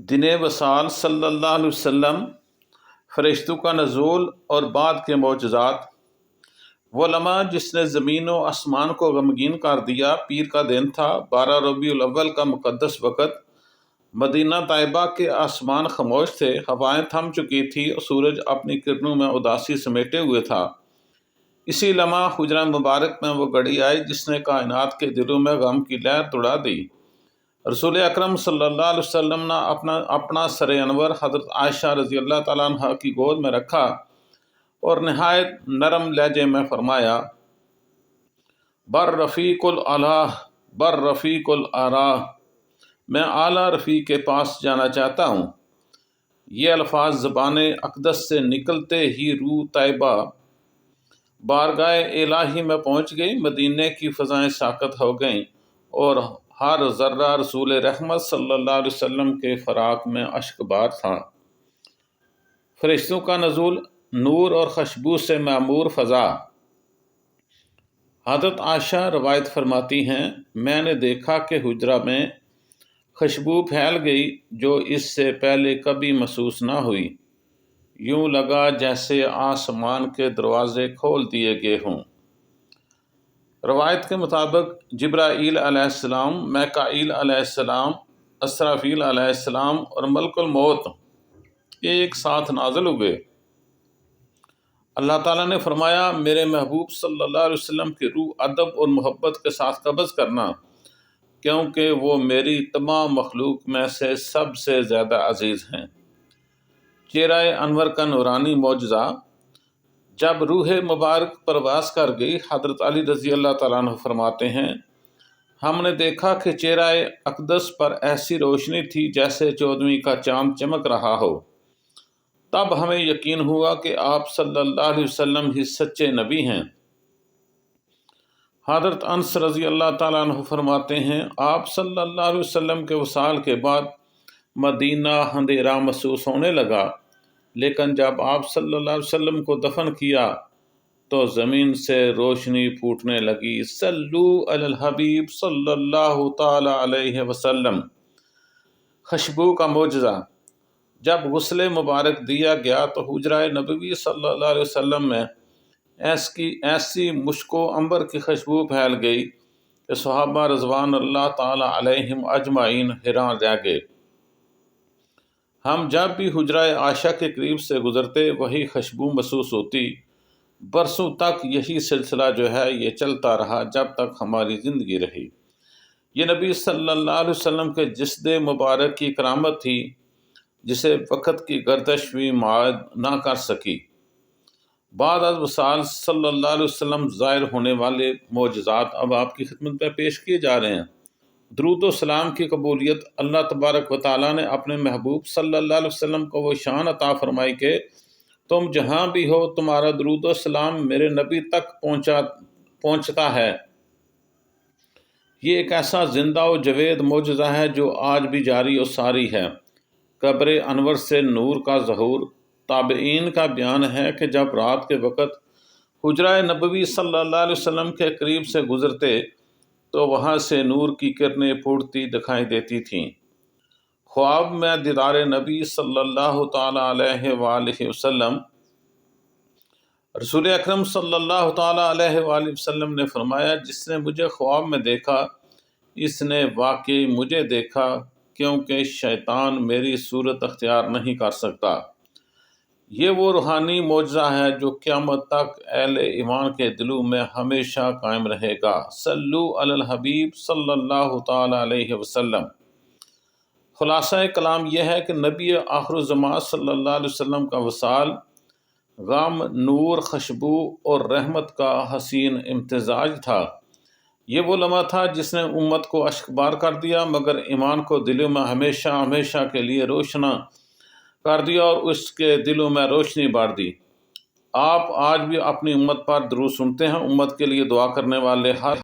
دن وصال صلی اللہ علیہ وسلم، فرشتوں کا نزول اور بعد کے معجزات۔ وہ لمحہ جس نے زمین و آسمان کو غمگین کر دیا، پیر کا دن تھا، 12 ربیع الاول کا مقدس وقت۔ مدینہ طیبہ کے آسمان خاموش تھے، ہوائیں تھم چکی تھی اور سورج اپنی کرنوں میں اداسی سمیٹے ہوئے تھا۔ اسی لمحہ حجرہ مبارک میں وہ گھڑی آئی جس نے کائنات کے دلوں میں غم کی لہر دوڑا دی۔ رسول اکرم صلی اللہ علیہ وسلم نے اپنا سر انور حضرت عائشہ رضی اللہ تعالیٰ عنہ کی گود میں رکھا اور نہایت نرم لہجے میں فرمایا، بر رفیق العلیٰ، بر رفیق الاعلیٰ، میں اعلیٰ رفیق کے پاس جانا چاہتا ہوں۔ یہ الفاظ زبان اقدس سے نکلتے ہی روح طیبہ بارگاہ الہی میں پہنچ گئی، مدینے کی فضائیں ساکت ہو گئیں اور ہر ذرہ رسول رحمت صلی اللہ علیہ وسلم کے فراق میں اشک بار تھا۔ فرشتوں کا نزول، نور اور خوشبو سے معمور فضا۔ حضرت عائشہ روایت فرماتی ہیں، میں نے دیکھا کہ حجرہ میں خوشبو پھیل گئی جو اس سے پہلے کبھی محسوس نہ ہوئی، یوں لگا جیسے آسمان کے دروازے کھول دیے گئے ہوں۔ روایت کے مطابق جبرائیل علیہ السلام، میکائیل علیہ السلام، اسرافیل علیہ السلام اور ملک الموت ایک ساتھ نازل ہوئے۔ اللہ تعالیٰ نے فرمایا، میرے محبوب صلی اللہ علیہ وسلم کی روح ادب اور محبت کے ساتھ قبض کرنا، کیونکہ وہ میری تمام مخلوق میں سے سب سے زیادہ عزیز ہیں۔ چہرہ انور کا نورانی معجزہ۔ جب روح مبارک پرواز کر گئی، حضرت علی رضی اللہ تعالیٰ عنہ فرماتے ہیں، ہم نے دیکھا کہ چہرہ اقدس پر ایسی روشنی تھی جیسے 14ویں کا چاند چمک رہا ہو۔ تب ہمیں یقین ہوا کہ آپ صلی اللہ علیہ وسلم ہی سچے نبی ہیں۔ حضرت انس رضی اللہ تعالیٰ عنہ فرماتے ہیں، آپ صلی اللہ علیہ وسلم کے وصال کے بعد مدینہ اندھیرا محسوس ہونے لگا، لیکن جب آپ صلی اللہ علیہ وسلم کو دفن کیا تو زمین سے روشنی پھوٹنے لگی۔ صلو علی الحبیب صلی اللہ تعالی علیہ وسلم۔ خوشبو کا معجزہ۔ جب غسل مبارک دیا گیا تو حجرہ نبوی صلی اللہ علیہ وسلم میں ایسی مشک و عنبر کی خوشبو پھیل گئی کہ صحابہ رضوان اللہ تعالی علیہم اجمعین حیران رہ گئے۔ ہم جب بھی حجرہ عائشہ کے قریب سے گزرتے وہی خوشبو محسوس ہوتی۔ برسوں تک یہی سلسلہ جو ہے یہ چلتا رہا جب تک ہماری زندگی رہی۔ یہ نبی صلی اللہ علیہ وسلم کے جسد مبارک کی کرامت تھی جسے وقت کی گردش بھی معاد نہ کر سکی۔ بعد از وصال صلی اللہ علیہ وسلم ظاہر ہونے والے معجزات اب آپ کی خدمت میں پیش کیے جا رہے ہیں۔ درود و سلام کی قبولیت۔ اللہ تبارک و تعالیٰ نے اپنے محبوب صلی اللہ علیہ وسلم کو وہ شان عطا فرمائی کہ تم جہاں بھی ہو تمہارا درود و سلام میرے نبی تک پہنچتا ہے۔ یہ ایک ایسا زندہ و جاوید معجزہ ہے جو آج بھی جاری و ساری ہے۔ قبر انور سے نور کا ظہور۔ تابعین کا بیان ہے کہ جب رات کے وقت حجرہ نبوی صلی اللہ علیہ وسلم کے قریب سے گزرتے تو وہاں سے نور کی کرنیں پھوٹتی دکھائی دیتی تھیں۔ خواب میں دیدار نبی صلی اللہ تعالی علیہ وآلہ وسلم۔ رسول اکرم صلی اللہ تعالی علیہ وآلہ وسلم نے فرمایا، جس نے مجھے خواب میں دیکھا اس نے واقعی مجھے دیکھا، کیونکہ شیطان میری صورت اختیار نہیں کر سکتا۔ یہ وہ روحانی معجزہ ہے جو قیامت تک اہل ایمان کے دلوں میں ہمیشہ قائم رہے گا۔ صلو علی الحبیب صلی اللہ تعالی علیہ وسلم۔ خلاصہ کلام یہ ہے کہ نبی آخر الزمان صلی اللہ علیہ وسلم کا وصال غم، نور، خوشبو اور رحمت کا حسین امتزاج تھا۔ یہ وہ لمحہ تھا جس نے امت کو اشکبار کر دیا، مگر ایمان کو دلوں میں ہمیشہ ہمیشہ کے لیے روشن کر دیا اور اس کے دلوں میں روشنی بار دی۔ آپ آج بھی اپنی امت پر درود سنتے ہیں۔ امت کے لیے دعا کرنے والے ہر